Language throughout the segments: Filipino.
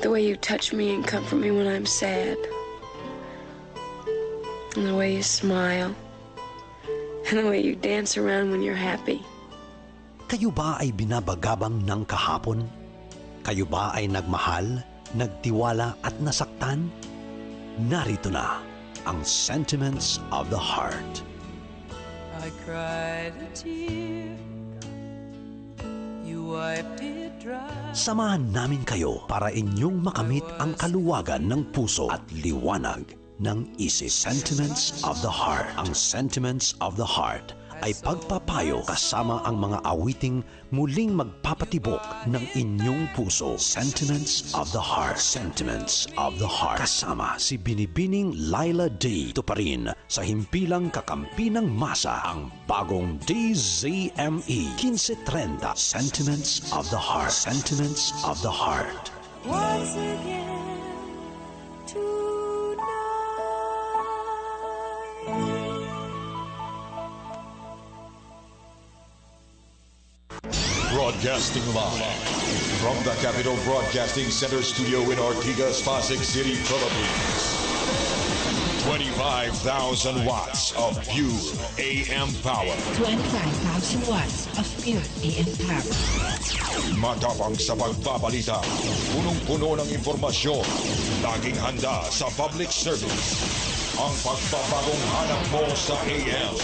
The way you touch me and comfort me when I'm sad. And the way you smile. And the way you dance around when you're happy. Kayo ba ay binabagabang ng kahapon? Kayo ba ay nagmahal, nagtiwala at nasaktan? Narito na ang Sentiments of the Heart. I cried a tear. You wiped it dry. Samahan namin kayo para inyong makamit ang kaluwagan ng puso at liwanag ng isip. Sentiments of the Heart. Ang Sentiments of the Heart ay pagpapayo kasama ang mga awiting muling magpapatibok ng inyong puso. Sentiments of the Heart. Sentiments of the Heart. Kasama si Binibining Laila D. Ito pa rin sa himpilang kakampi ng masa ang bagong DZME 1530. Sentiments of the Heart. Sentiments of the Heart. Once again tonight. Broadcasting live from the Capital Broadcasting Center studio in Ortigas, Pasig City, Philippines. 25,000 watts of pure AM power. 25,000 watts of pure AM power. Matapang sa pagbabalita, punong-puno ng informasyon, laging handa sa public service. Ang pagbabagong hanap mo sa AM.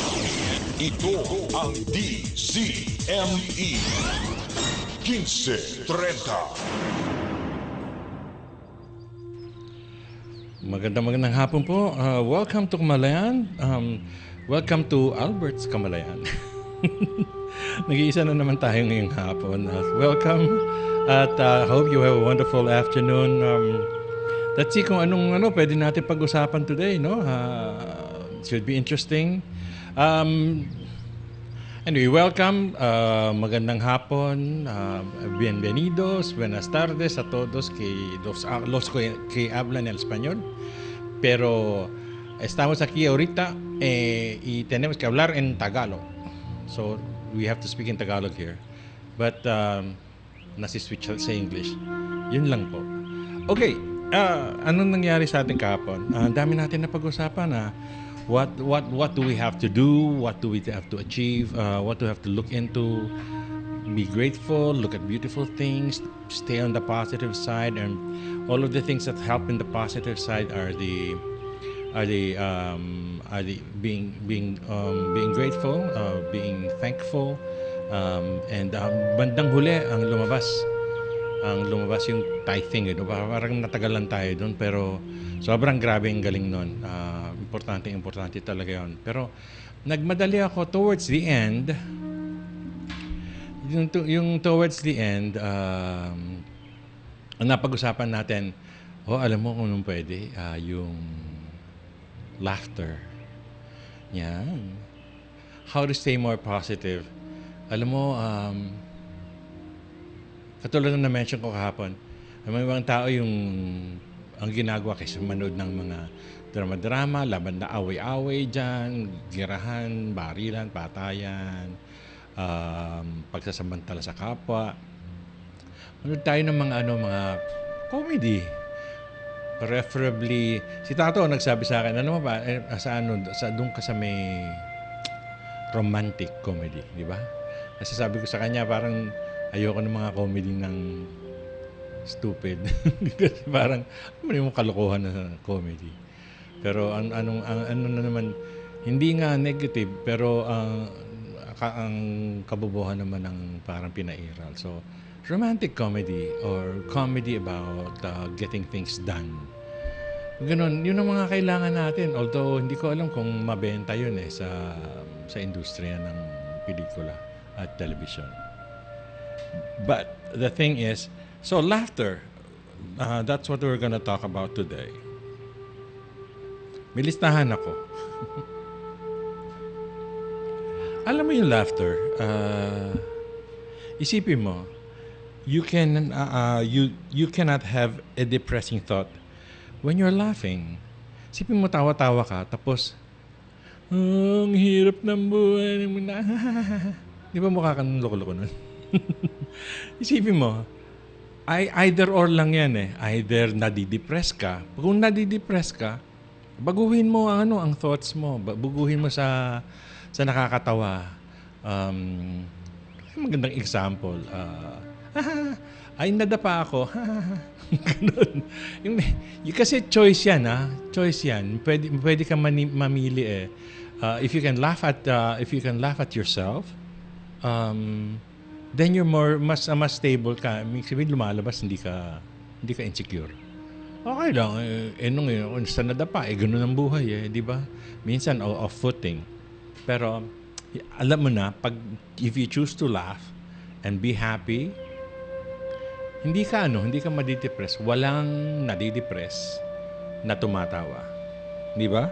Ito ang DZME 1530. Magandang hapon po. Welcome to Kamalayan. Welcome to Albert's Kamalayan. Nag-iisa na naman tayo ngayong hapon. Welcome at hope you have a wonderful afternoon. Let's see kung anong pwede natin pag-usapan today, no? Should be interesting. Anyway, welcome. Magandang hapon. Bienvenidos, buenas tardes a todos los que hablan el español. Pero estamos aquí ahorita y tenemos que hablar en Tagalog. So, we have to speak in Tagalog here. But, nasi-switch sa English. Yun lang po. Okay. Anong nangyari sa ating kahapon? Ang dami natin na pag-usapan na what do we have to do? What do we have to achieve? What do we have to look into? Be grateful, look at beautiful things, stay on the positive side, and all of the things that help in the positive side are the being grateful, being thankful, and bandang huli ang lumabas yung tithing, parang natagalan tayo doon, pero sobrang grabe yung galing nun. Importante talaga yun. Pero nagmadali ako towards the end. Yung towards the end, ang napag-usapan natin, alam mo kung anong pwede, yung laughter. Yan. How to stay more positive. Alam mo, katulad ng na-mention ko kahapon, may mga tao ang ginagawa kaysa manood ng mga drama-drama, laban na away-away dyan, girahan, barilan, patayan, pagsasamantala sa kapwa. Manood tayo ng mga comedy. Preferably, si Tato nagsabi sa akin, ano ba, doon ka sa may romantic comedy, di ba? Kasi sabi ko sa kanya, parang ayoko ng mga comedy ng stupid. Kasi parang, yung kalokohan na comedy. Pero ano na naman, hindi nga negative, pero ang kabubuhan naman ng parang pinairal. So, romantic comedy or comedy about getting things done. Ganon, yun ang mga kailangan natin. Although, hindi ko alam kung mabenta yun sa industriya ng pelikula at television. But the thing is, so laughter, that's what we're gonna talk about today. May listahan ako. Alam mo yung laughter, isipin mo, you cannot have a depressing thought when you're laughing. Isipin mo, tawa-tawa ka, tapos, ang hirap ng buhay. Di ba mukha ka ng loko-loko nun? Isipin mo, Either or lang yan eh. Either nadidepress ka. Kung nadidepress ka, baguhin mo ang thoughts mo. Baguhin mo sa nakakatawa. Magandang example. Ay, nadapa ako. Ganun. Kasi choice yan, ha? Choice yan. Pwede ka mamili eh. If you can laugh at yourself, then you're mas stable ka. Sabihin lumalabas, hindi ka insecure. Okay lang. Nung sa nadapa, ganun ang buhay eh, di ba? Minsan off footing. Pero alam mo na, if you choose to laugh and be happy, hindi ka madidepress. Walang nadidepress na tumatawa. Di ba?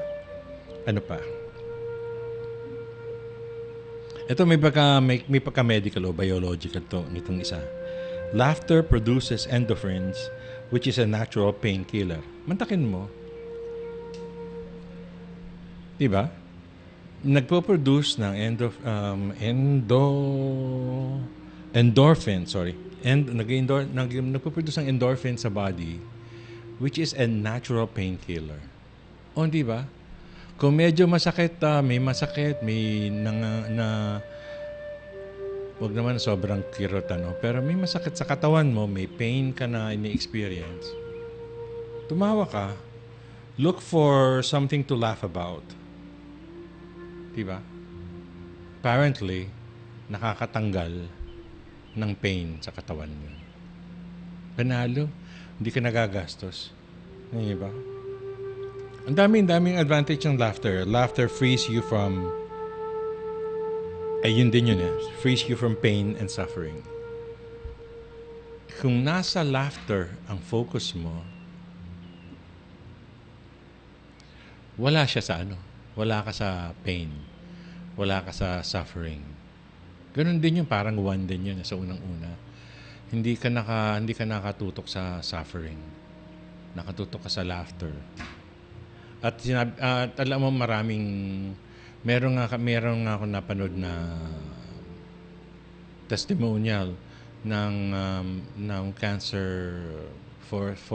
Ano pa? Ito may pagka-medical o biological to nitong isa. Laughter produces endorphins, which is a natural painkiller. Mantakin mo. Diba? Nagpo-produce ng endorphin, nagpo-produce ng endorphin sa body, which is a natural painkiller. O, diba? Kung medyo masakit, may wag naman sobrang kirot, pero may masakit sa katawan mo, may pain ka na ini-experience, tumawa ka, look for something to laugh about. Diba? Apparently, nakakatanggal ng pain sa katawan mo. Panalo, hindi ka nagagastos. Diba? Ang daming advantage ng laughter. Laughter frees you from frees you from pain and suffering. Kung nasa laughter ang focus mo, wala siya sa wala ka sa pain. Wala ka sa suffering. Ganun din yun, parang one din yun sa unang-una. Hindi ka nakatutok sa suffering. Nakatutok ka sa laughter. At alam mo meron nga ako napanood na testimonial ng cancer fourth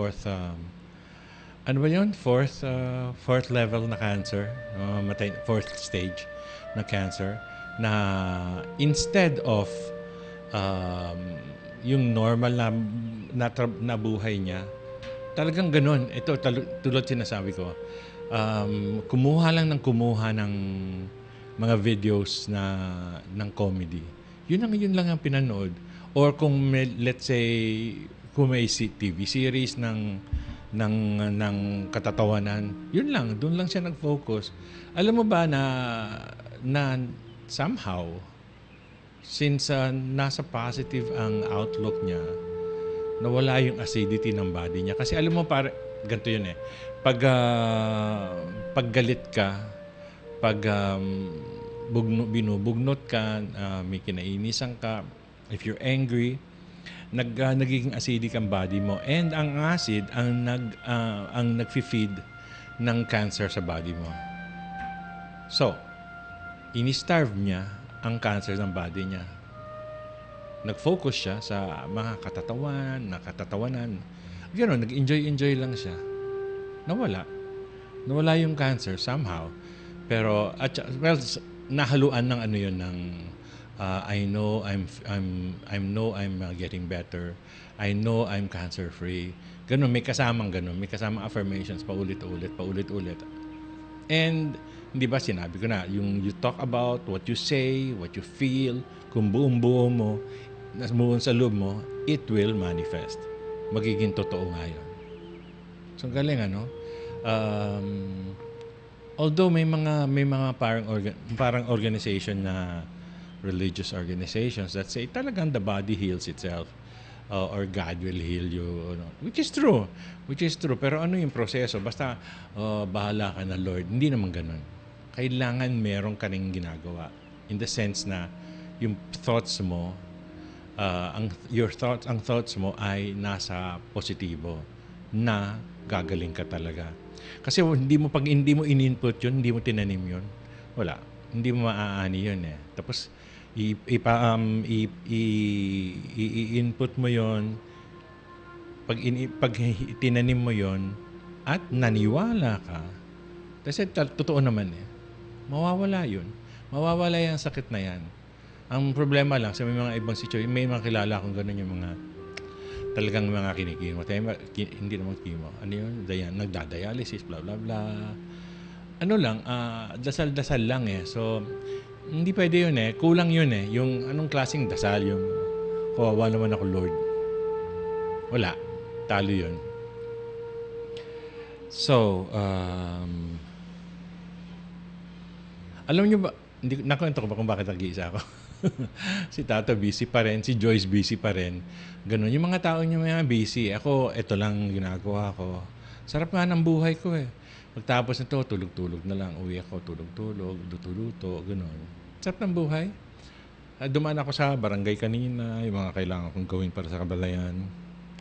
level na cancer, fourth stage na cancer, na instead of yung normal na buhay niya, talagang ganun. Ito tulad sinasabi ko. Kumuha ng mga videos ng comedy. Yun lang ang pinanood. Or kung let's say kung may TV series ng katatawanan, yun lang, doon lang siya nag-focus. Alam mo ba na somehow, since nasa positive ang outlook niya, nawala yung acidity ng body niya. Kasi alam mo, ganito yun eh. Pag galit ka, pag binubugnot ka, may kinainisan ka, if you're angry, nagiging acidic ang body mo. And ang acid ang nag-feed ng cancer sa body mo. So, ini-starve niya ang cancer ng body niya. Nag-focus siya sa mga katatawanan. Gano'n, nag-enjoy lang siya. Nawala yung cancer somehow. Pero nahaluan ng ng I know I'm getting better. I know I'm cancer free. Ganun, may kasamang affirmations paulit-ulit. And hindi ba sinabi ko na, you talk about what you say, what you feel, kung buong-buo mo, sa loob mo, it will manifest. Magiging totoo nga yun. So galing although may mga parang organization na religious organizations that say talagang the body heals itself, or God will heal you, which is true. Pero ano yung proseso? Basta bahala ka na, Lord. Hindi naman ganun. Kailangan meron ka ring ginagawa, in the sense na yung thoughts mo, ang thoughts mo ay nasa positibo, na gagaling ka talaga. Kasi pag hindi mo in-input yun, hindi mo tinanim yun, wala. Hindi mo maaani yun eh. Tapos i-input mo yun, pag tinanim mo yon at naniwala ka, kasi totoo naman mawawala yun. Mawawala yung sakit na yan. Ang problema lang sa may mga ibang situation, may mga kilala akong ganun yung mga talagang mga kinikimo. Hindi naman chemo. Ano yun? Nagda-dialysis, blah, blah, blah. Ano lang, dasal-dasal lang So, hindi pwede yun Kulang yun Yung anong klaseng dasal, yung kawawa naman ako, Lord. Wala. Talo yun. So, alam nyo ba, nakwento ko ba kung bakit nag-iisa ako? Si Tato busy pa rin, si Joyce busy pa rin. Ganun. Yung mga tao niya mga busy. Ako, ito lang ginagawa ko. Sarap nga ng buhay ko Pagtapos nito, tulog-tulog na lang. Uwi ako, tulog-tulog, luto-luto, ganun. Sarap ng buhay. Dumaan ako sa barangay kanina, yung mga kailangan kong gawin para sa kabalayan.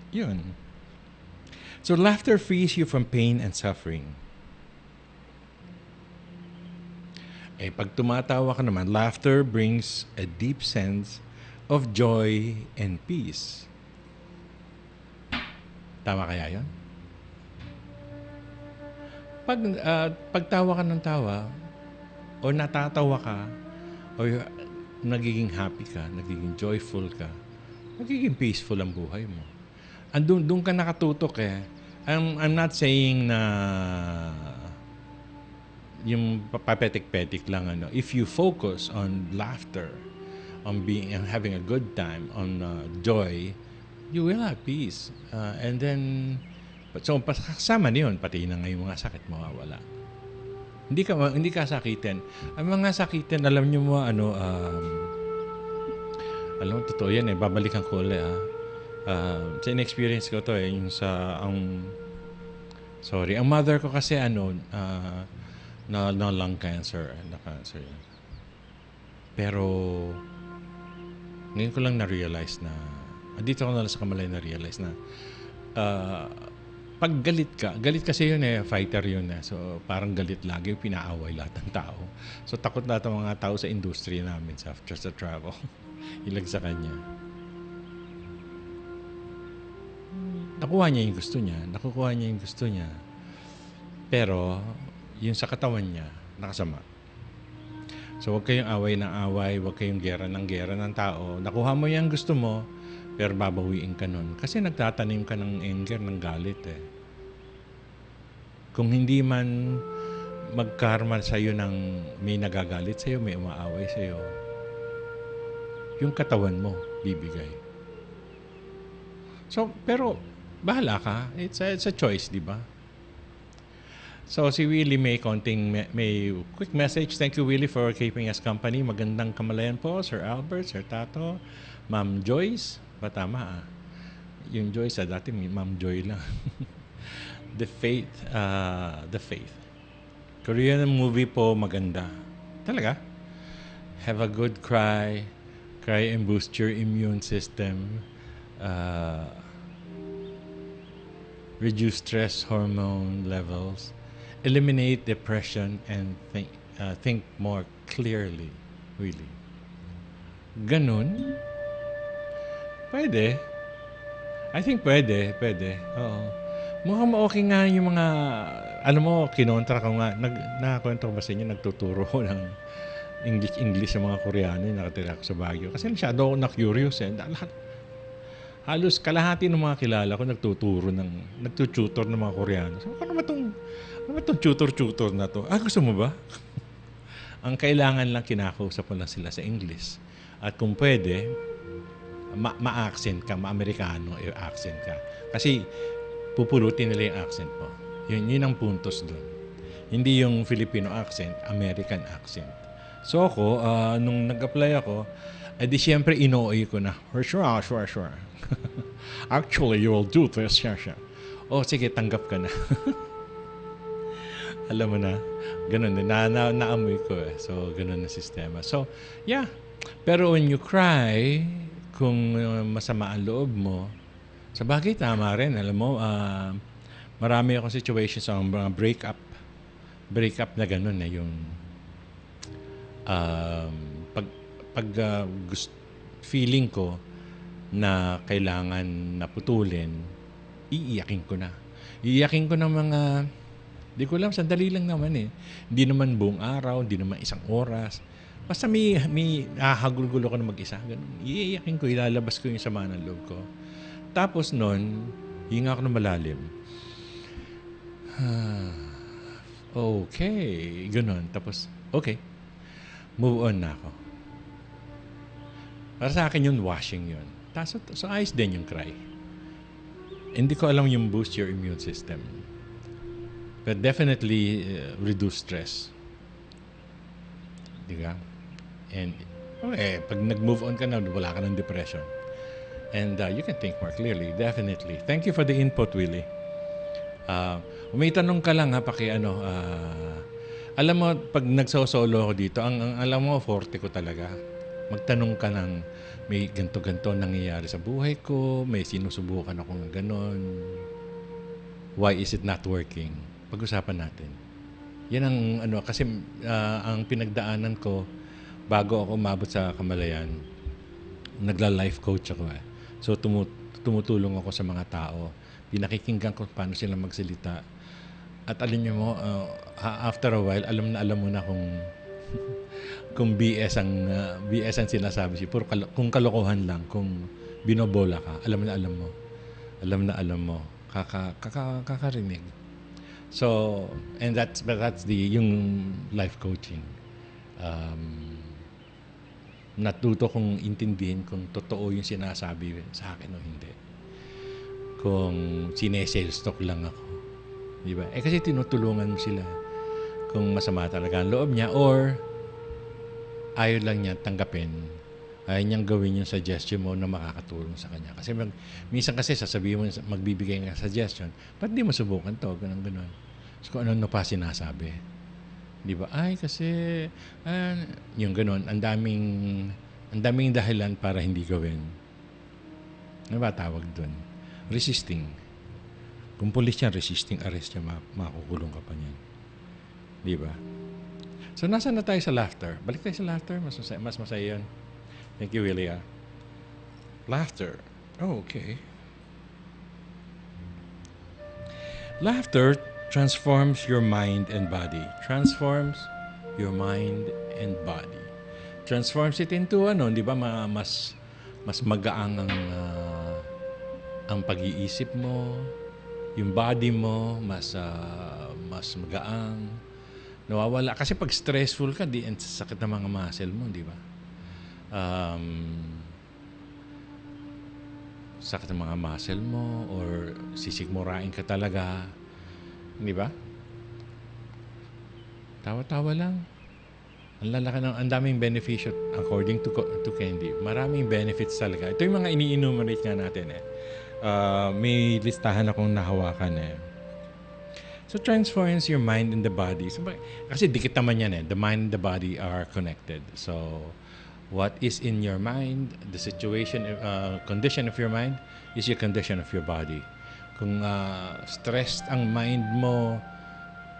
Yun. So, laughter frees you from pain and suffering. Pag tumatawa ka naman, laughter brings a deep sense of joy and peace. Tama kaya yun? Pagtawa ka ng tawa, o natatawa ka, o nagiging happy ka, nagiging joyful ka, nagiging peaceful ang buhay mo. Doon ka nakatutok I'm not saying na yung papetik-petik lang If you focus on laughter, on having a good time, on joy, you will have peace. And then, so kasama niyon pati na ngayong mga sakit mawawala. Hindi ka sakitin. Ang mga sakitin, alam niyo mo alam mo totoo yan babalikan ko ulit sa in-experience ko to yung ang mother ko kasi na lung cancer, cancer. Pero ngayon ko lang na-realize na dito ko na lang sa Kamalay na-realize na pag galit kasi yun fighter yun So parang galit lagi, pinaaway lahat ng tao. So takot lahat ng mga tao sa industry namin sa travel. Ilag sa kanya. Nakukuha niya yung gusto niya. Pero yung sa katawan niya, nakasama. So, huwag kayong away ng away, huwag kayong gera ng tao. Nakuha mo yung gusto mo, pero babawiin ka nun. Kasi nagtatanim ka ng anger, ng galit Kung hindi man magkarma sa'yo ng may nagagalit sa'yo, may umaaway sa'yo, yung katawan mo, bibigay. So, pero, bahala ka. It's a choice, di ba? So, si Willie may quick message. Thank you, Willie, for keeping us company. Magandang kamalayan po, Sir Albert, Sir Tato, Ma'am Joyce. Ba tama Yung Joyce, dati Ma'am Joy lang. The Faith. Korean movie po, maganda. Talaga? Have a good cry and boost your immune system. Reduce stress hormone levels. Eliminate depression and think more clearly. Really. Ganun? Pwede. I think pwede. Oo. Mukhang okay nga yung mga, alam mo, kinontra ko nga, nakakwento ko ba sa inyo, nagtuturo ko ng English sa mga Koreano, nakatira ko sa Baguio. Kasi masyado ako na-curious halos kalahati ng mga kilala ko nagtututor ng mga Koreano. So, ano ba itong tutor na to? Gusto mo ba? Ang kailangan lang kinakausap mo lang sila sa English. At kung pwede, ma-accent ka, ma-Amerikano accent ka. Kasi pupulutin nila yung accent mo. Yun ang puntos doon. Hindi yung Filipino accent, American accent. So ako, nung nag-apply ako, di siyempre ino-oy ko na. Sure. Actually, you will do this. Oh, sige, tanggap ka na. Alam mo na, ganun din. Naamoy ko So, ganun na sistema. So, yeah. Pero when you cry, kung masama ang loob mo, sa bagay, tama rin. Alam mo, marami akong situations sa mga breakup na ganun yung feeling ko na kailangan naputulin, iiyakin ko na. Iiyakin ko ng mga, di ko alam, sandali lang naman eh. Hindi naman buong araw, hindi naman isang oras. Basta may hahagulgulo ko na mag-isa. Ganun. Iiyakin ko, ilalabas ko yung sama ng loob ko. Tapos nun, hinga ako ng malalim. Okay, ganun. Tapos, okay, move on na ako. Para sa akin yun, washing yun. So ayos din yung cry. Hindi ko alam yung boost your immune system. But definitely reduce stress. Diba? And pag nag-move on ka na, wala ka ng depression. And you can think more clearly, definitely. Thank you for the input, Willie. May tanong ka lang ha, alam mo, pag nagsosolo ako dito, ang alam mo, forte ko talaga. Magtanong ka ng may ganto-ganto nangyayari sa buhay ko, may sinusubukan ako ng ganon. Why is it not working? Pag-usapan natin. Yan ang kasi ang pinagdaanan ko bago ako umabot sa kamalayan, nagla-life coach ako eh. So tumutulong ako sa mga tao. Pinakikinggan ko paano sila magsalita. At alam niyo mo, after a while, alam mo na kung BS ang sinasabi siya. Puro kung kalokohan lang, kung binobola ka, alam na alam mo. Kakarinig. So, and that's yung life coaching. Natuto kong intindihin kung totoo yung sinasabi sa akin o hindi. Kung sine-sales talk lang ako. Diba? Kasi tinutulungan mo sila kung masama talaga ang loob niya or ayaw lang niya tanggapin, ayaw niyang gawin yung suggestion mo na makakatulong sa kanya. Kasi minsan kasi sasabihin mo, magbibigay ng suggestion, ba't di mo subukan to? Ganun. So kung ano pa sinasabi. Di ba? Ay, kasi yung ganun, ang daming dahilan para hindi gawin. Ano ba tawag dun? Resisting. Kung pulis yan, resisting arrest niya, makukulong ka pa niyan. Di ba? So, nasa na tayo sa laughter? Balik tayo sa laughter. Mas masaya yun. Thank you, Willia. Laughter. Oh, okay. Laughter transforms your mind and body. Transforms your mind and body. Transforms it into di ba, mas magaang ang pag-iisip mo, yung body mo, mas magaang. Nawawala. Kasi pag stressful ka, di sakit ng mga muscle mo, di ba? Sakit ng mga muscle mo or sisigmurain ka talaga. Di ba? Tawa-tawa lang. Ang daming benefit according to Candy. Maraming benefits talaga. Ito yung mga ini-enumerate nga natin eh. May listahan akong nahawakan eh. So, transforms your mind and the body. So, kasi dikit naman yan eh. The mind and the body are connected. So, what is in your mind, the situation, condition of your mind, is your condition of your body. Kung stressed ang mind mo,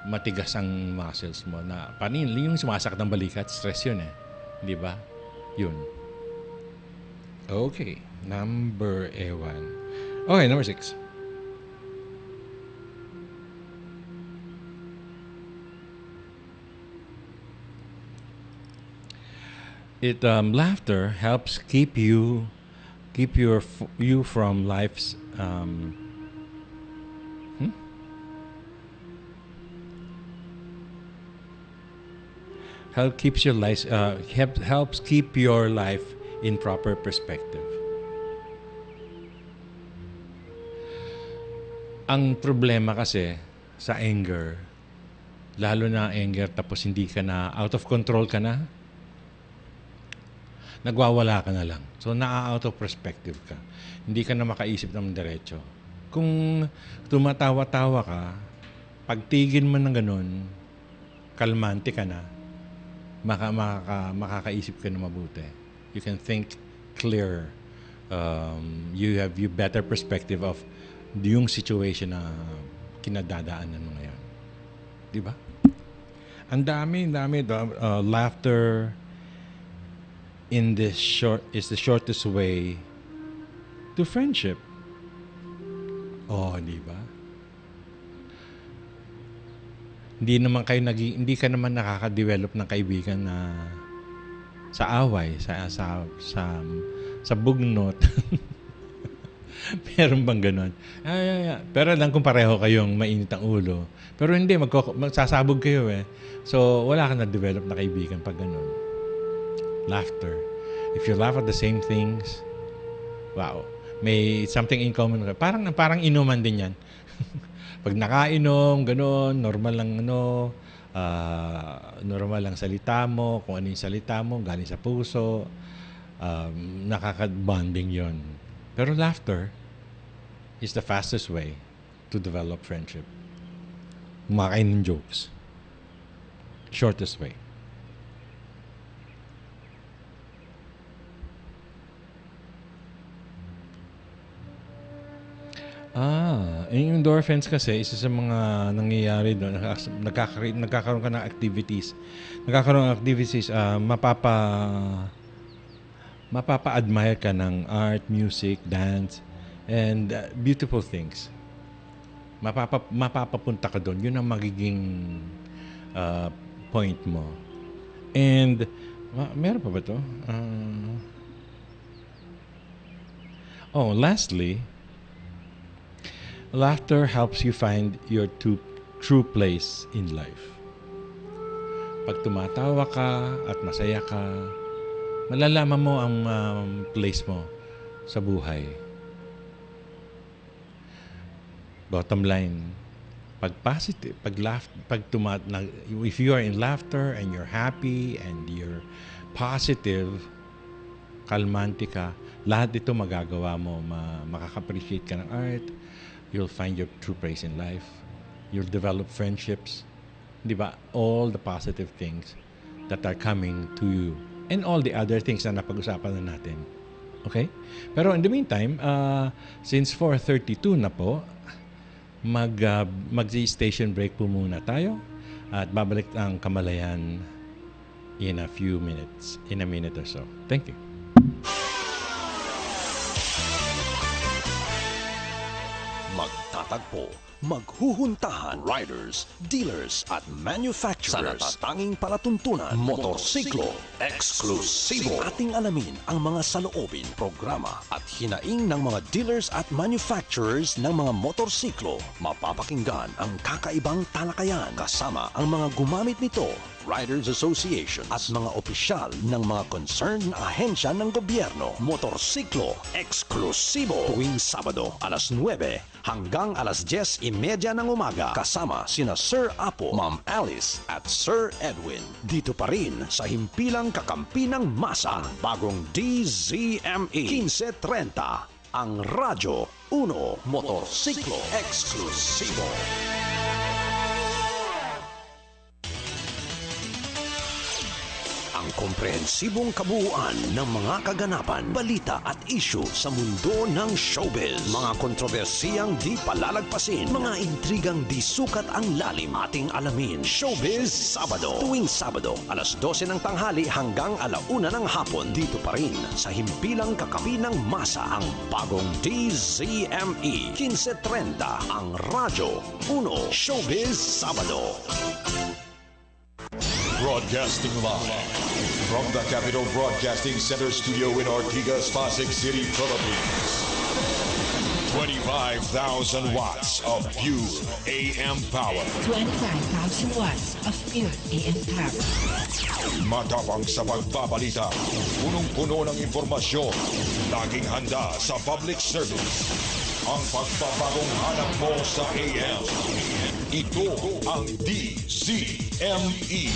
matigas ang muscles mo. Yung sumasakit ng balikat, stress yun eh. Di ba? Yun. Okay. Number 1. Okay, number 6. Laughter helps keep you from life's helps keep your life in proper perspective. Ang problema kasi sa anger, lalo na anger tapos hindi ka na out of control ka na, nagwawala ka na lang. So, out of perspective ka. Hindi ka na makaisip ng diretso. Kung tumatawa-tawa ka, pagtigil mo ng ganun, kalmante ka na, makakaisip ka na mabuti. You can think clear. You have better perspective of yung situation na kinadadaanan mo ngayon. Di ba? Ang dami. Laughter is the shortest way to friendship. Oh, di ba? Hindi ka naman nakaka-develop ng kaibigan na sa away, sa bugnot. Meron bang ganun? Pero lang kung pareho kayong mainit ang ulo. Pero hindi, magsasabog kayo eh. So, wala ka na-develop na kaibigan pag ganun. Laughter. If you laugh at the same things, wow, may something in common. Parang inuman din yan. Pag nakainom, gano'n, normal lang salita mo, kung ano yung salita mo, galing sa puso, nakaka-bonding yon. Pero laughter is the fastest way to develop friendship. Kumakain ng jokes. Shortest way. Yung endorphins kasi, isa sa mga nangyayari doon, nagkakaroon ka ng activities. Mapapa-admire ka ng art, music, dance, and beautiful things. Mapapapunta ka doon. Yun ang magiging point mo. And, meron pa ba to? Lastly, laughter helps you find your true place in life. Pag tumatawa ka at masaya ka, malalaman mo ang place mo sa buhay. Bottom line, pag positive, if you are in laughter and you're happy and you're positive, kalmante ka, lahat ito magagawa mo. Makaka-appreciate ka ng art, you'll find your true place in life. You'll develop friendships. Di ba? All the positive things that are coming to you. And all the other things na napag-usapan na natin. Okay? Pero in the meantime, since 4:32 na po, mag-station break po muna tayo. At babalik ang Kamalayan in a minute or so. Thank you. Magtatagpo, maghuhuntahan, riders, dealers at manufacturers sa natatanging palatuntunan, motorsiklo, eksklusibo. Ating alamin ang mga saloobin, programa at hinaing ng mga dealers at manufacturers ng mga motorsiklo. Mapapakinggan ang kakaibang talakayan kasama ang mga gumamit nito, Riders Association at mga opisyal ng mga concerned na ahensya ng gobyerno. Motorsiklo eksklusibo tuwing Sabado alas 9 hanggang alas 10:30 ng umaga kasama sina Sir Apo, Ma'am Alice at Sir Edwin. Dito pa rin sa himpilang kakampi ng masa, bagong DZME 1530, ang Radyo 1 Motorsiklo eksklusibo. Ang komprehensibong kabuuan ng mga kaganapan, balita at isyu sa mundo ng showbiz. Mga kontrobersiyang di palalagpasin, mga intrigang di sukat ang lalim, ating alamin. Showbiz Sabado. Tuwing Sabado, alas 12 ng tanghali hanggang 1:00 ng hapon. Dito pa rin sa himpilang kakapi ng masa, ang bagong DZME 1530, ang Radyo 1 Showbiz Sabado. Broadcasting live from the Capital Broadcasting Center studio in Ortigas, Pasig City, Philippines. 25,000 watts of pure AM power. 25,000 watts of pure AM power. Matapang sa pagbabalita, punong-puno ng impormasyon, laging handa sa public service. Ang pagpapagong hanap mo sa AM. Ito ang DZME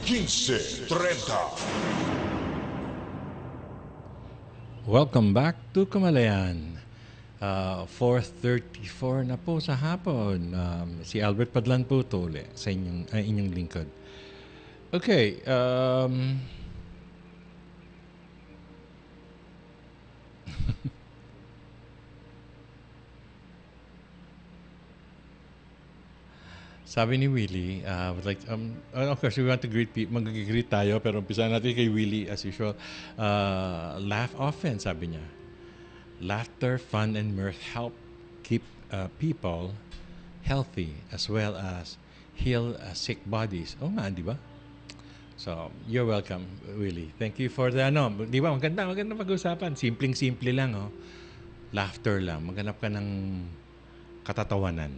1530. Welcome back to Kamalayan. 4:34 na po sa hapon. Si Albert Padlan po to ulit sa inyong lingkod. Okay. Sabi ni Willie, would like of course we want to greet people, mag-greet tayo, pero umpisa natin kay Willie as usual. Laugh often, sabi niya. Laughter, fun, and mirth help keep people healthy as well as heal sick bodies. Oo nga, di ba? So, you're welcome, Willie. Thank you for the, di ba, maganda pag-usapan. Simpleng-simple lang, oh. Laughter lang. Maghanap ka ng katatawanan.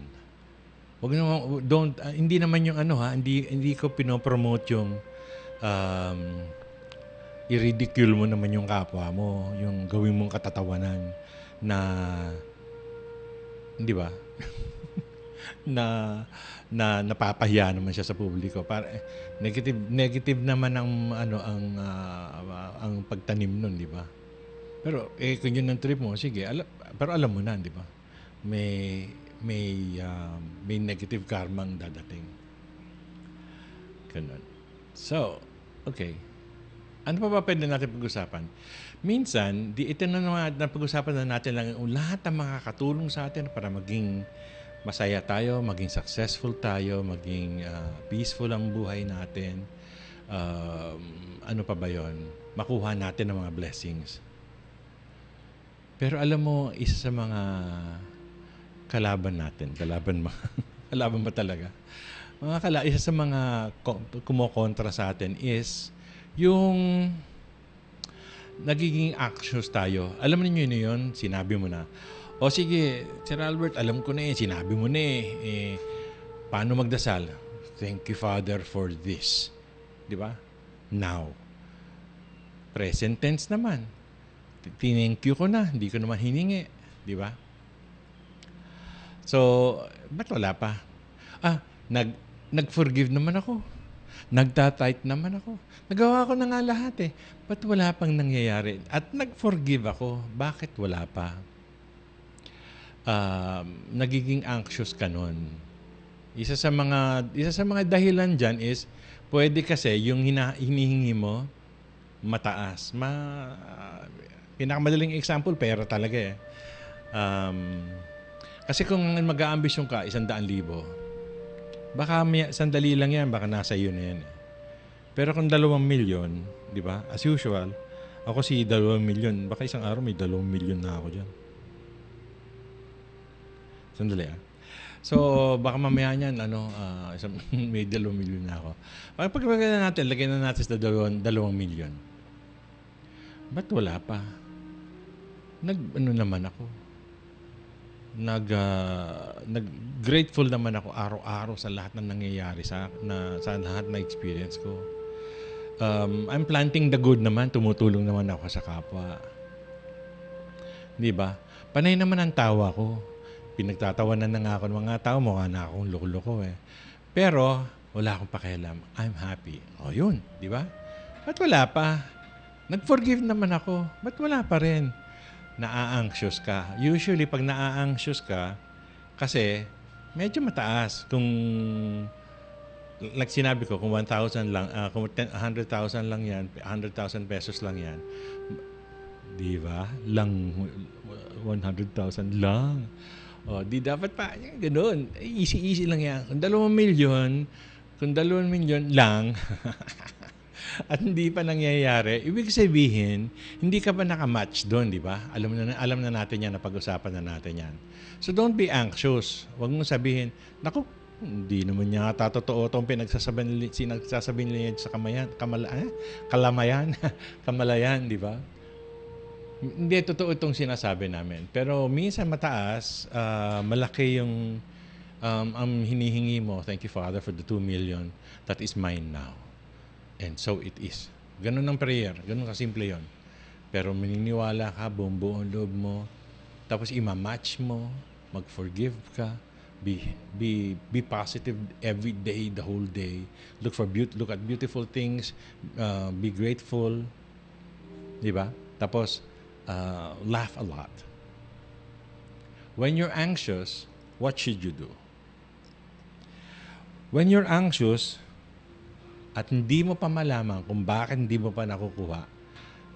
Wag naman, hindi naman yung hindi ko pinopromote yung i-ridicule mo naman yung kapwa mo, yung gawin mong katatawanan na, di ba? na napapahiya naman siya sa publiko. Para negative naman ang pagtanim nun, di ba? Pero kung yun ang trip mo, sige, pero alam mo na, di ba? May negative karma ang dadating. Ganun. So, okay. Ano pa ba pwede natin pag-usapan? Minsan, ito na pag-usapan na natin lang lahat ng makakatulong sa atin para maging masaya tayo, maging successful tayo, maging peaceful ang buhay natin. Ano pa ba yon? Makuha natin ng mga blessings. Pero alam mo, isa sa mga kalaban natin, kalaban ba talaga? Isa sa mga kumokontra sa atin is yung nagiging anxious tayo. Alam niyo yun, sinabi mo na, o sige, Sir Albert, alam ko na sinabi mo na paano magdasal? Thank you, Father, for this. Di ba? Now. Present tense naman. Thank you ko na, hindi ko naman hiningi. Di ba? So, ba't wala pa? Nag-forgive naman ako. Nagtatight naman ako. Nagawa ko na nga lahat Ba't wala pang nangyayari? At nag-forgive ako. Bakit wala pa? Nagiging anxious ka nun. Isa sa mga dahilan dyan is, pwede kasi yung hinihingi mo, mataas. Pinakamadaling example, pera talaga kasi kung mag-aambisyon ka, 100,000, baka sandali lang yan, baka nasa iyo na yan. Pero kung 2 milyon, di ba? As usual, ako si 2 milyon, baka isang araw may 2 milyon na ako dyan. Sandali So, baka mamaya niyan, may 2 milyon na ako. Pagpagpagyan natin, lagyan na natin sa 2 milyon. Ba't wala pa? Naman ako. Grateful naman ako araw-araw sa lahat ng nangyayari sa lahat na experience ko. I'm planting the good naman, tumutulong naman ako sa kapwa. Di ba? Panay naman ang tawa ko. Pinagtatawanan na nga ako ng mga tao, mukha na akong loko-loko Pero wala akong pakialam. I'm happy. O yun, di ba? Ba't wala pa? Nag-forgive naman ako. Ba't wala pa rin? Na-anxious ka. Usually, pag na-anxious ka, kasi medyo mataas. Kung, like sinabi ko, kung 1,000 lang, kung 100,000 lang yan, 100,000 pesos lang yan, di ba? 100,000 lang. O, di dapat pa, ganun. Easy lang yan. Kung 2 milyon lang, at hindi pa nangyayari, ibig sabihin, hindi ka pa nakamatch doon, di ba? Alam na natin yan, napag-usapan na natin yan. So don't be anxious. Huwag mong sabihin, naku, hindi naman niya totoo itong pinagsasabihin niya sa kamalayan, di ba? Hindi, totoo itong sinasabi namin. Pero minsan mataas, malaki yung ang hinihingi mo. Thank you, Father, for the 2 million that is mine now. And so it is. Ganun ang prayer. Ganun kasimple yon. Pero maniniwala ka, buong loob mo. Tapos ima-match mo. Mag-forgive ka. Be positive every day, the whole day. Look at beautiful things. Be grateful. Di ba? Tapos, laugh a lot. When you're anxious, what should you do? When you're anxious, at hindi mo pa malaman kung bakit hindi mo pa nakukuha,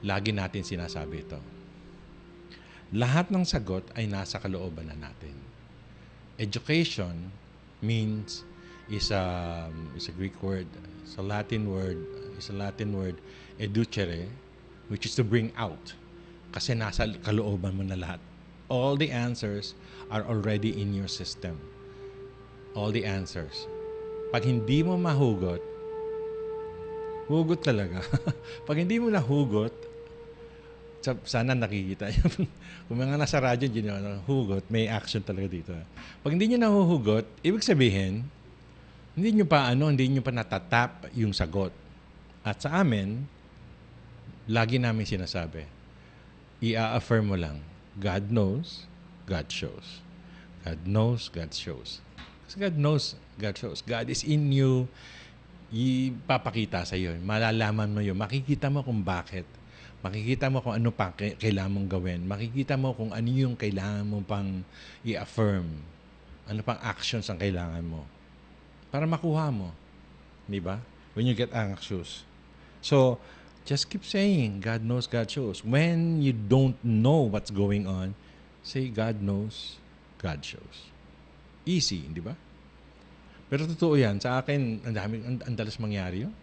lagi natin sinasabi ito. Lahat ng sagot ay nasa kalooban na natin. Education is a Greek word, it's a Latin word, educere, which is to bring out. Kasi nasa kalooban mo na lahat. all the answers are already in your system. All the answers. Pag hindi mo mahugot, hugot talaga. Pag hindi mo nahugot, sana nakikita yun. Kung mga nasa radyo, hugot, may action talaga dito. Pag hindi nyo nahuhugot, ibig sabihin, hindi nyo pa natatap yung sagot. At sa amin, lagi namin sinasabi, i-affirm mo lang, God knows, God shows. God knows, God shows. Kasi God knows, God shows. God is in you, ipapakita sa iyo. Malalaman mo yun. Makikita mo kung bakit. Makikita mo kung ano pa kailangan mong gawin. Makikita mo kung ano yung kailangan mo pang i-affirm. Ano pang actions ang kailangan mo. Para makuha mo. Di ba? When you get anxious. So, just keep saying, God knows, God shows. When you don't know what's going on, say, God knows, God shows. Easy, di ba? Pero totoo yan. Sa akin, ang dalas mangyari yun.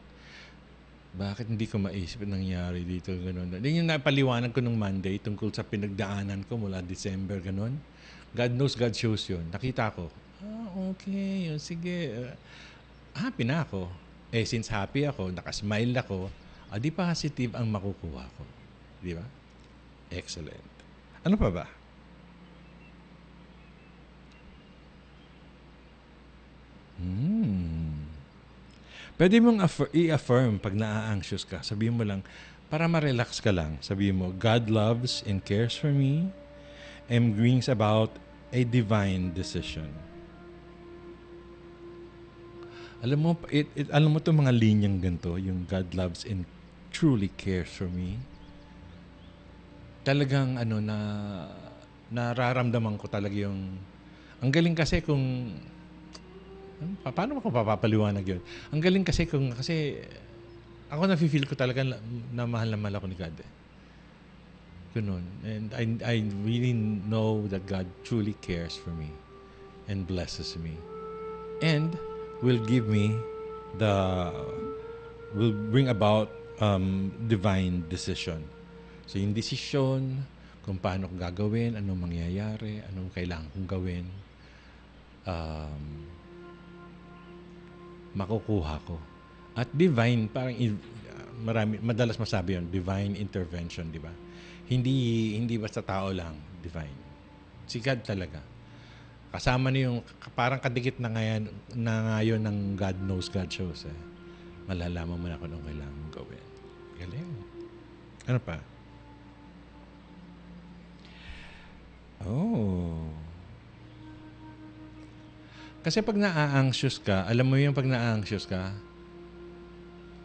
Bakit hindi ko maisip na nangyari dito? Ganun. Yung napaliwanag ko nung Monday tungkol sa pinagdaanan ko mula December, ganun. God knows, God shows yun. Nakita ko, okay, sige. Happy na ako. Since happy ako, nakasmile ako, di positive ang makukuha ko. Di ba? Excellent. Ano pa ba? Pwede mong i-affirm pag na-anxious ka. Sabihin mo lang, para ma-relax ka lang. Sabihin mo, God loves and cares for me and brings about a divine decision. Alam mo itong mga linyang ganito, yung God loves and truly cares for me. Talagang nararamdaman ko talaga yung, ang galing kasi kung, paano ako papapaliwanag yun? Ang galing kasi kasi ako nafe-feel ko talaga na mahal ako ni God. Ganun. And I really know that God truly cares for me and blesses me. And will bring about divine decision. So yung desisyon, kung paano ko gagawin, anong mangyayari, anong kailangan kong gawin, makukuha ko. At divine, parang madalas masabi yun, divine intervention, di ba? Hindi basta tao lang, divine. Si God talaga. Kasama na yung, parang kadikit na ngayon ng God knows, God shows. Malalaman mo na kung anong kailangan mong gawin. Galing. Ano pa? Kasi pag na-anxious ka, alam mo yung pag na-anxious ka,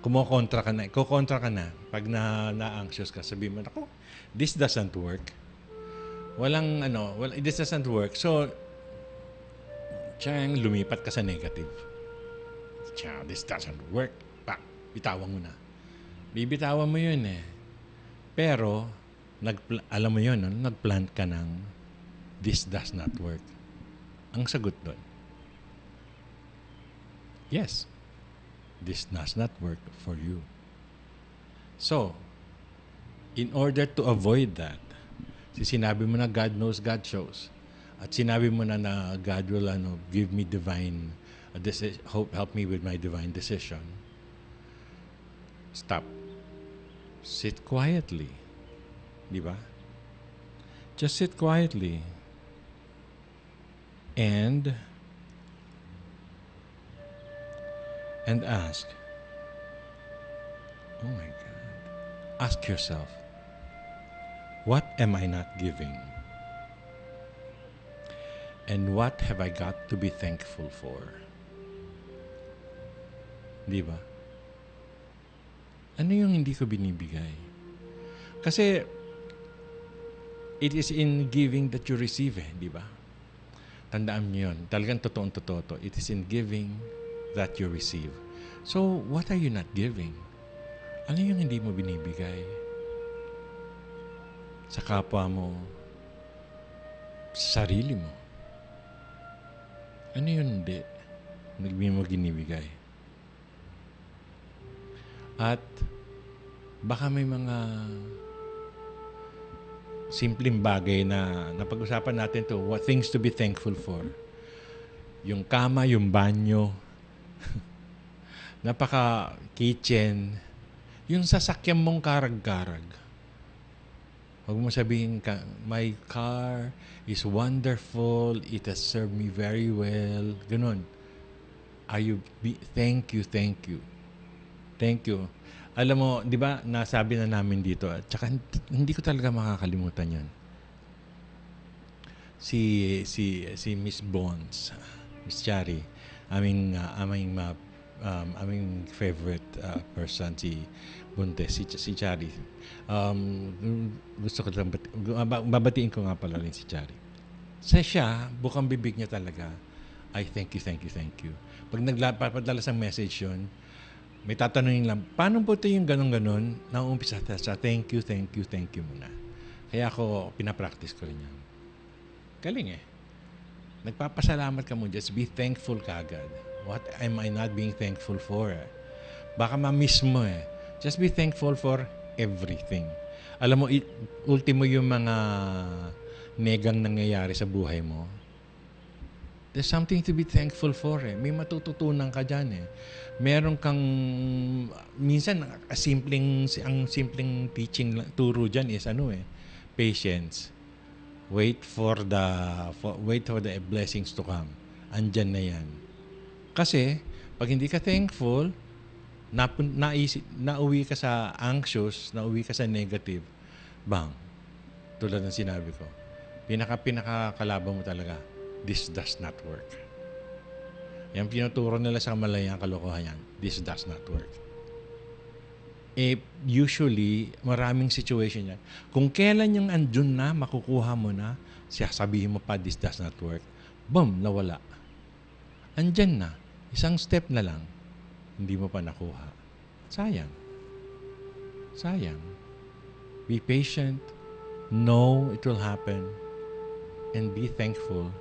kumokontra ka na. Pag na-anxious ka, sabihin mo, ako, this doesn't work. This doesn't work. So, lumipat ka sa negative. This doesn't work. Bitawan mo na. Bibitawan mo yun eh. Pero, alam mo yun, nag-plant ka ng this does not work. Ang sagot doon, yes, this does not work for you. So, in order to avoid that, sinabi mo na God knows, God shows, at sinabi mo na God will give me divine help me with my divine decision, stop. Sit quietly. Di ba? Just sit quietly. And ask, oh my God, ask yourself, what am I not giving? And what have I got to be thankful for? Di ba? Ano yung hindi ko binibigay? Kasi it is in giving that you receive di ba? Tandaan niyo yun. Talagang totoo to. It is in giving that you receive. So, what are you not giving? Ano yung hindi mo binibigay? Sa kapwa mo, sa sarili mo. Ano yun hindi? Hindi mo ginibigay. At baka may mga simpleng bagay na napag-usapan natin to, what things to be thankful for. Yung kama, yung banyo, napaka-kitchen, yung sasakyan mong karag-karag. Huwag mo sabihin ka, my car is wonderful, it has served me very well. Ganun. Thank you. Thank you. Alam mo, di ba, nasabi na namin dito, at saka hindi ko talaga makakalimutan yan. Si Miss Bones, Miss Chari, aming favorite person, si Buntes, si Chari. Gusto ko lang, babatiin ko nga pala rin si Chari. Siya, bukang bibig niya talaga, I thank you. Pag nagpapadala sa message yun, may tatanungin lang, paano po ito yung ganon-ganon? Nauumpisa sa thank you muna. Kaya ako, pinapractice ko rin yan. Galing eh. Nagpapasalamat ka mo, just be thankful ka agad. What am I not being thankful for? Baka ma-miss mo eh. Just be thankful for everything. Alam mo, ultimo yung mga negang nangyayari sa buhay mo, there's something to be thankful for eh. May matututunan ka dyan eh. Meron kang, minsan, ang simpleng teaching, turo dyan is patience. Wait for the blessings to come. Andyan na yan. Kasi, pag hindi ka thankful, nauwi ka sa anxious, nauwi ka sa negative, bang, tulad ng sinabi ko, pinakakalaban mo talaga, this does not work. Yan pinuturo nila sa Malayang kalokohan yan. This does not work. Usually, maraming situation yan. Kung kailan yung andun na, makukuha mo na, sabihin mo pa, this does not work. Boom, nawala. Andyan na. Isang step na lang. Hindi mo pa nakuha. Sayang. Be patient. Know it will happen. And be thankful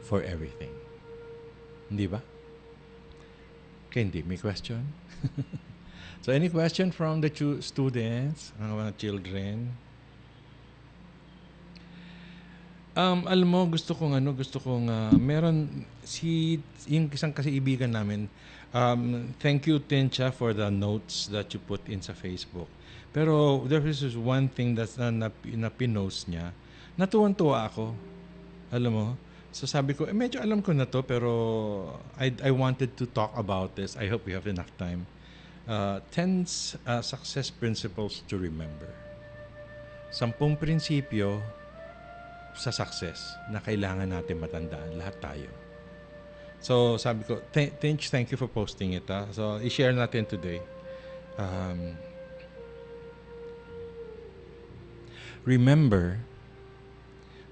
for everything. Hindi ba? Okay, hindi. May question? So, any question from the students, mga children? Alam mo, gusto kong meron yung isang kaibigan namin, thank you, Tencha, for the notes that you put in sa Facebook. Pero there is one thing that's na pinost niya. Natuwan-tuwa ako. Alam mo? So sabi ko, medyo alam ko na to, pero I wanted to talk about this. I hope we have enough time. 10 success principles to remember. 10 prinsipyo sa success na kailangan natin matandaan. Lahat tayo. So sabi ko, thank you for posting it. So i-share natin today. Remember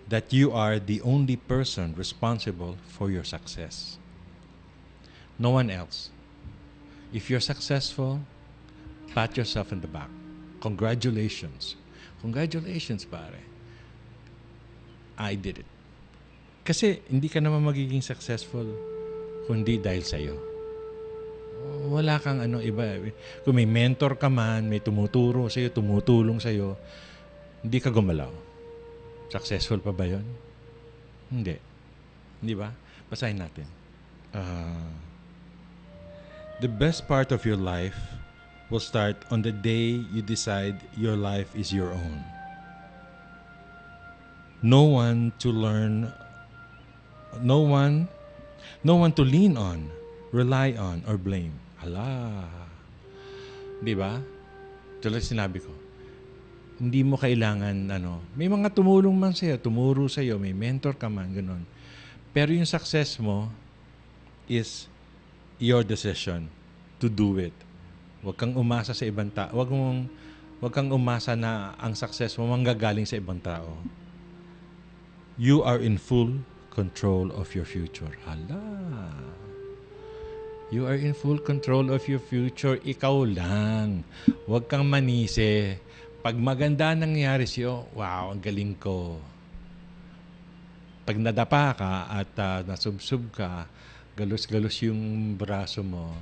that you are the only person responsible for your success. No one else. If you're successful, pat yourself on the back. Congratulations. Congratulations, pare. I did it. Kasi hindi ka naman magiging successful kundi dahil sa'yo. Wala kang iba. Kung may mentor ka man, may tumuturo sa'yo, tumutulong sa'yo, hindi ka gumalaw. Successful pa ba yun? Hindi. Hindi ba? Basahin natin. The best part of your life will start on the day you decide your life is your own. No one to lean on, rely on, or blame. Hala. Di ba? Tulad sinabi ko, hindi mo kailangan, may mga tumulong man sa'yo, tumuro sa'yo, may mentor ka man, ganun. Pero yung success mo is your decision to do it. Huwag kang umasa sa ibang tao. Huwag kang umasa na ang success mo manggagaling sa ibang tao. You are in full control of your future. Hala. You are in full control of your future. Ikaw lang. Huwag kang manisi. Pag maganda nangyari sa'yo, wow, ang galing ko. Pag nadapa ka at nasubsub ka, galus-galus yung braso mo,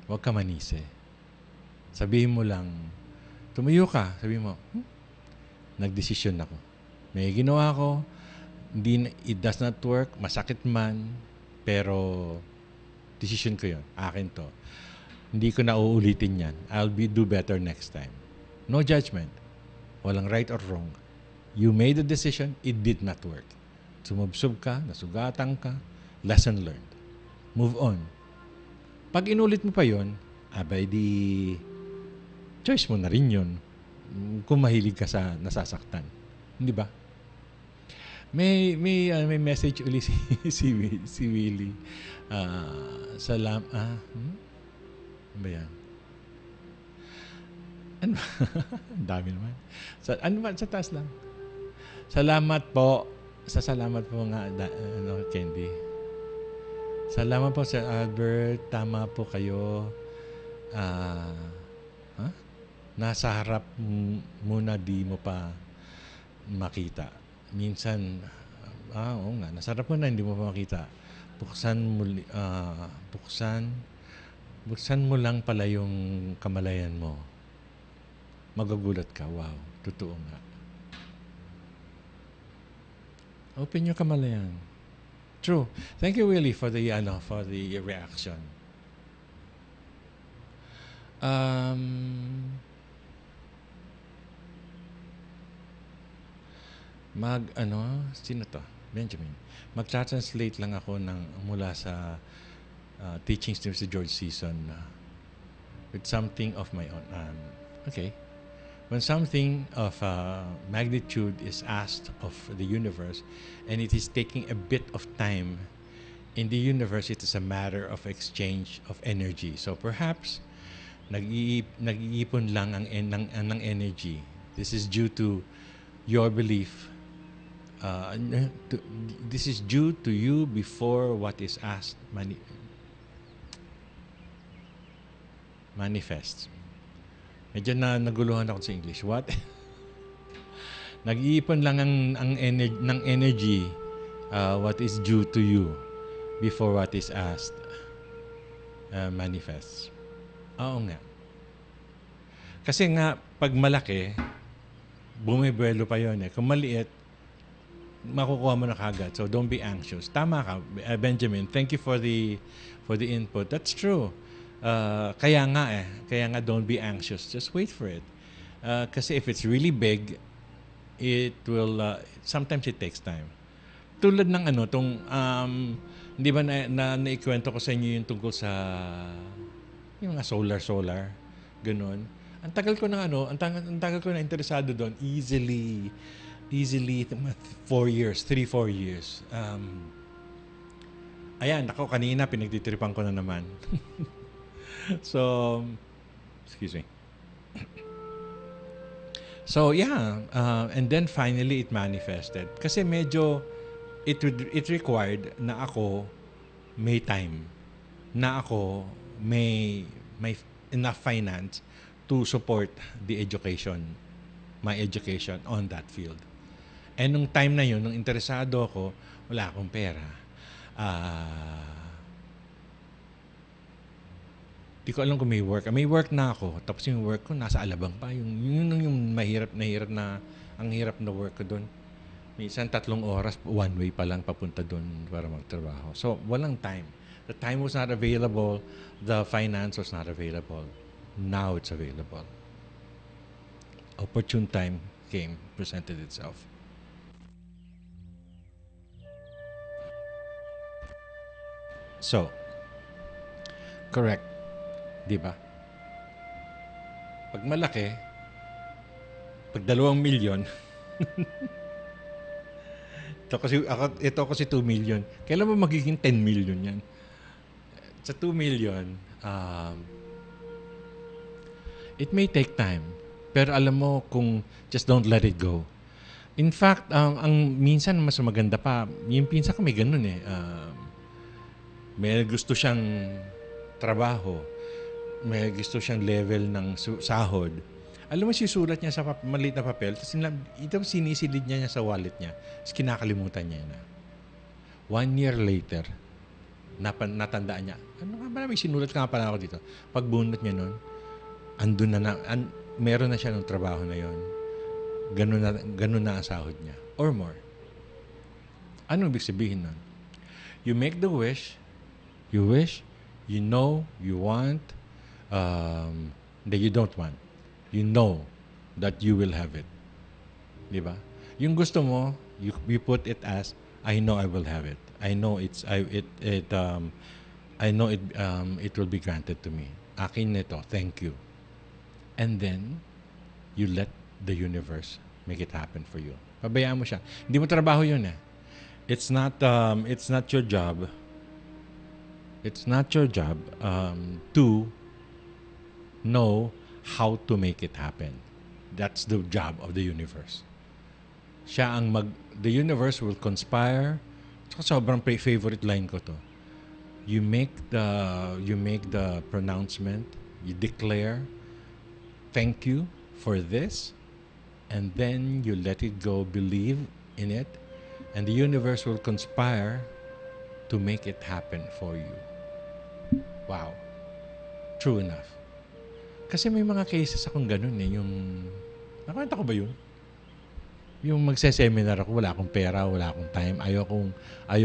huwag ka manisi. Sabihin mo lang, tumayo ka. Sabihin mo, nagdesisyon ako. May ginawa ko, it does not work, masakit man, pero decision ko yun. Akin to. Hindi ko na uulitin yan. Do better next time. No judgment. Walang right or wrong. You made a decision, it did not work. Sumubsob ka, nasugatan ka, lesson learned. Move on. Pag inulit mo pa yun, abay di choice mo na rin yun kung mahilig ka sa nasasaktan. Hindi ba? May message uli si Willie. Ano ba yan? Ano ba? Ang dami naman. Sa taas lang. Salamat po nga, Candy. Salamat po, Sir Albert. Tama po kayo. Nasa harap muna, di mo pa makita. Minsan, oo nga, nasa harap mo na, hindi mo pa makita. Buksan mo lang pala yung kamalayan mo. Magugulat ka. Wow, totoo nga. Open your kamalayan. True. Thank you, Willie, for the reaction. Sino to? Benjamin. Mag-translate lang ako mula sa teachings ni Mr. George Season with something of my own. Okay. When something of magnitude is asked of the universe and it is taking a bit of time, in the universe it is a matter of exchange of energy. So perhaps nag-iipon lang ng energy. This is due to your belief. This is due to you before what is asked manifests. Medyo naguluhan ako sa English. What? Nag-iipon lang ng energy what is due to you before what is asked manifests. Oo nga. Kasi nga, pag malaki, bumibuelo pa yun eh. Kung maliit, makukuha mo na kagad. So don't be anxious. Tama ka, Benjamin. Thank you for the input. That's true. Kaya nga don't be anxious. Just wait for it. Kasi if it's really big, it will sometimes it takes time. Tulad ng hindi ba naikwento ko sa inyo yung tungkol sa yung mga solar ganun. Ang tagal ko na interesado doon, easily 3-4 years. Ayan, ako kanina pinagtitripan ko na naman. So, excuse me. So, yeah. And then finally, it manifested. Kasi medyo, it required na ako may time. Na ako may enough finance to support my education on that field. And nung time na yun, nung interesado ako, wala akong pera. Di ko alam kung may work. May work na ako. Tapos yung work ko, nasa Alabang pa. Yung mahirap na, ang hirap na work ko doon. Minsan 3 oras, one way pa lang papunta doon para magtrabaho. So, walang time. The time was not available. The finance was not available. Now it's available. Opportune time presented itself. So, correct. Di ba? Pag malaki, pag 2 milyon, ito kasi 2 million. Kailan ba magiging 10 million yan? Sa 2 million, it may take time. Pero alam mo kung just don't let it go. In fact, ang minsan mas maganda pa, yung pinsan ko may ganun eh. May gusto siyang trabaho. May gusto siyang level ng sahod. Alam mo, sisulat niya sa maliit na papel, tapos ito sinisilid niya sa wallet niya. Tapos kinakalimutan niya na. 1 year later, natandaan niya. Ano nga ba, may sinulat ka nga pala ako dito. Pagbunot niya nun, meron na siya ng trabaho na yon. ganun na ang sahod niya. Or more. Anong ibig sabihin nun? You make the wish, you wish, you know, you want, that you don't want. You know that you will have it. Di ba? Yung gusto mo, you put it as, I know I will have it. I know it will be granted to me. Akin nito, thank you. And then, you let the universe make it happen for you. Pabayaan mo siya. Hindi mo trabaho yun eh. It's not your job. It's not your job to know how to make it happen. That's the job of the universe. The universe will conspire. Sobrang favorite line ko to. You make the pronouncement, you declare, thank you for this, and then you let it go, believe in it, and the universe will conspire to make it happen for you. Wow. True enough. Kasi may mga cases akong ganun eh, nakwenta ko ba yun? Yung magse-seminar ako, wala akong pera, wala akong time, ayaw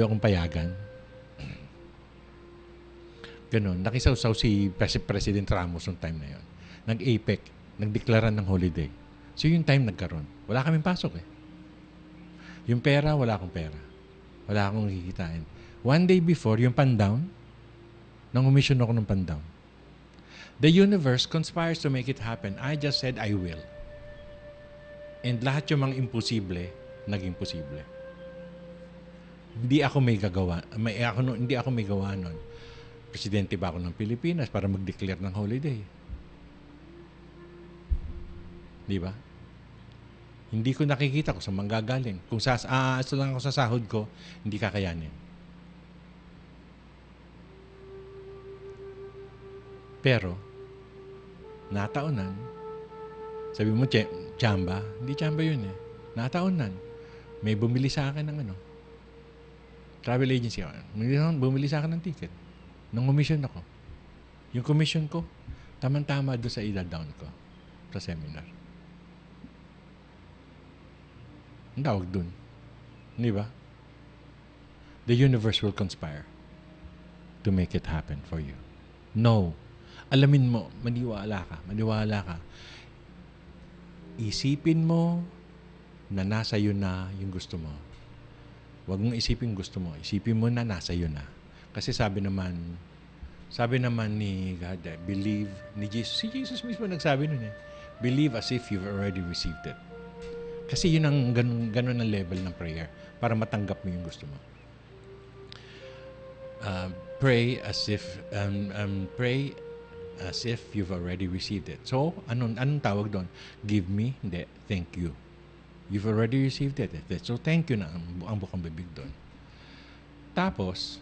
akong payagan. Ganun. Nakisawsaw si President Ramos noong time na yun. Nag-APEC, nagdeklaran ng holiday. So yung time nagkaroon. Wala kaming pasok eh. Yung pera, wala akong pera. Wala akong kikitain. One day before, yung pandown, nang-umission ako ng pandown. The universe conspires to make it happen. I just said, I will. And lahat yung mga imposible, naging posible. Hindi ako may gawa nun. Presidente ba ako ng Pilipinas para mag-declare ng holiday? Di ba? Hindi ko nakikita kung saan manggagaling. Kung ito lang ako sa sahod ko, hindi kakayanin. Pero, nataunan, sabi mo, tsamba? Hindi tsamba yun eh. Nataunan, may bumili sa akin ng travel agency ako. Bumili sa akin ng ticket. Nung commission ako. Yung commission ko, tamang-tama doon sa ida-down ko sa seminar. Ang tawag doon. Di ba? The universe will conspire to make it happen for you. No. Alamin mo, maniwala ka. Isipin mo na nasa iyo na yung gusto mo. Huwag mong isipin gusto mo. Isipin mo na nasa iyo na. Kasi sabi naman ni God, believe ni Jesus. Si Jesus mismo nagsabi nun eh. Believe as if you've already received it. Kasi yun ang ganun ang level ng prayer para matanggap mo yung gusto mo. Pray as if you've already received it. So, anong tawag doon? Give me, hindi, thank you. You've already received it. So, thank you na ang bukang bibig doon. Tapos,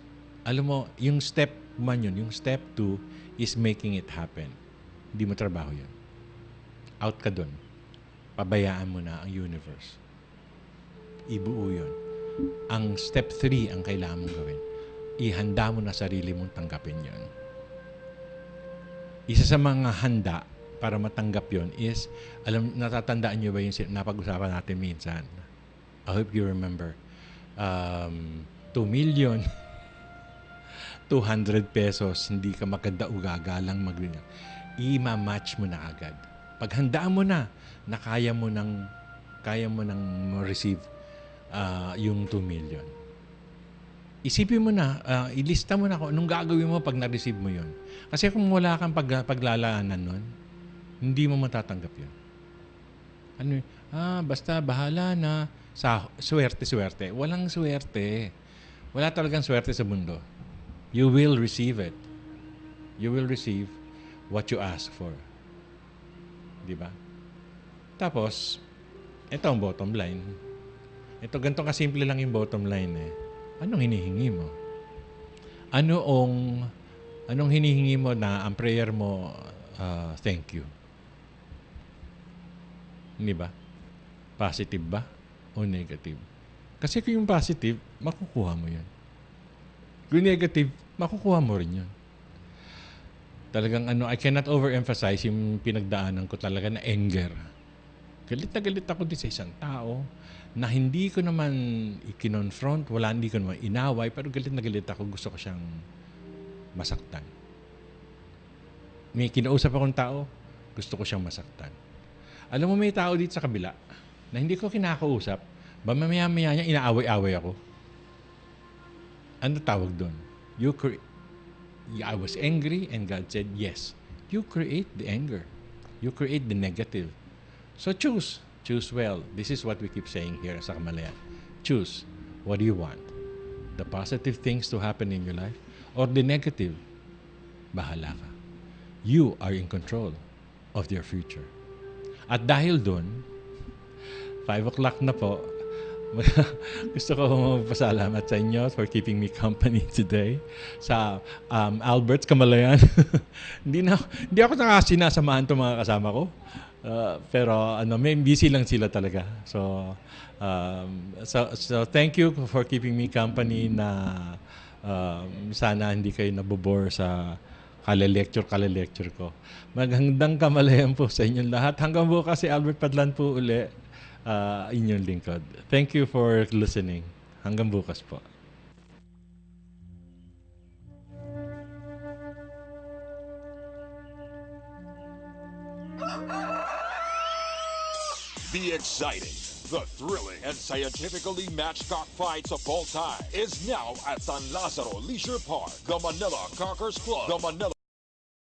alam mo, yung step 1 yun, yung step 2 is making it happen. Hindi mo trabaho yun. Out ka doon. Pabayaan mo na ang universe. Ibuo yun. Ang step 3 ang kailangan mong gawin. Ihanda mo na sarili mong tanggapin yun. Isa sa mga handa para matanggap yon is, natatandaan nyo ba yung napag-usapan natin minsan? I hope you remember. 2 million, 200 pesos, hindi ka makadaugalang magrinyan. I-match mo na agad. Paghandaan mo na kaya mo nang receive yung 2 million. Isipin mo na, ilista mo na kung anong gagawin mo pag na-receive mo yun. Kasi kung wala kang paglalaanan nun, hindi mo matatanggap yun. Basta bahala na. Swerte. Walang swerte. Wala talagang swerte sa mundo. You will receive it. You will receive what you ask for. Di ba? Tapos, ito ang bottom line. Ito, ganito kasimple lang yung bottom line eh. Anong hinihingi mo? Anong hinihingi mo na ang prayer mo, thank you? Hindi ba? Positive ba? O negative? Kasi kung yung positive, makukuha mo yun. Kung negative, makukuha mo rin yun. Talagang I cannot overemphasize yung pinagdaanan ko talaga na anger. Galit na galit ako din sa isang tao na hindi ko naman ikinonfront, hindi ko naman inaway, pero galit na galit ako, gusto ko siyang masaktan. May kinausap akong tao, gusto ko siyang masaktan. Alam mo, may tao dito sa kabila na hindi ko kinakausap, mamaya-maya niya inaaway-away ako. Ano tawag doon? I was angry and God said, yes, you create the anger. You create the negative. So choose. Choose well. This is what we keep saying here sa Kamalayan. Choose. What do you want? The positive things to happen in your life or the negative? Bahala ka. You are in control of your future. At dahil doon, 5 o'clock na po, gusto ko magpasalamat sa inyo for keeping me company today sa Albert's Kamalayan. Hindi ako sinasamahan itong mga kasama ko. Pero may busy lang sila talaga. So thank you for keeping me company na sana hindi kayo nabobore sa kale-lecture ko. Magandang kamalayan po sa inyong lahat. Hanggang bukas si Albert Padlan po uli, inyong lingkod. Thank you for listening. Hanggang bukas po. The exciting, the thrilling, and scientifically matched cockfights of all time is now at San Lazaro Leisure Park. The Manila Cockers Club. The Manila